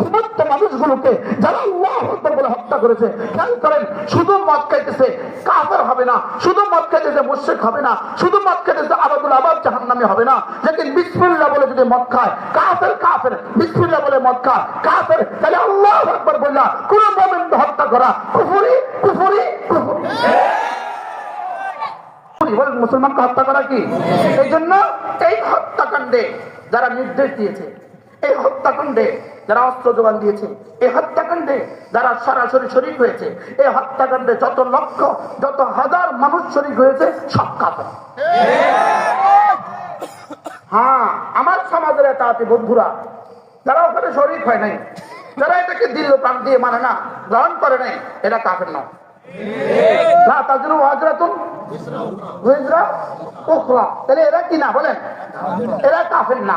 ঘুমন্ত মানুষগুলোকে যারা আল্লাহু আকবার বলে হত্যা করেছে, খেয়াল করেন, শুধু মদ খাইতেছে কাফের হবে না, শুধু মদ খাইতেছে মুশরিক হবে না, শুধু মদ খাইতেছে আবাদুল আবাদ জাহান্নামী হবে না, লেকিন বিসমিল্লাহ বলে যদি মদ খায় কাফের, কাফের বিসমিল্লাহ বলে মদ খায় কাফের, তাহলে আল্লাহু আকবার বললা কোন মুমিনকে হত্যা করা কুফরি, কুফরি, কুফরি। মুসলমানকে হত্যা করা কি? এই জন্য এই হত্যাকাণ্ডে যারা নির্দেশ দিয়েছে, এই হত্যাকাণ্ডে যারা অস্ত্র যোগান দিয়েছে, এই হত্যাকাণ্ডে যারা সরাসরি শরীক হয়েছে, এই হত্যাকাণ্ডে যত লক্ষ যত হাজার মানুষ শরীক হয়েছে সব কাফের। হ্যাঁ, আমার সমাজের এটা আছে বন্ধুরা, যারা ওখানে শরীক হয় নাই, যারা এটাকে দিল প্রাণ দিয়ে মানে না, গ্রহণ করে নাই, এটা কাফের নয়। তাহলে এরা কি না বলেন? এরা কাফের না।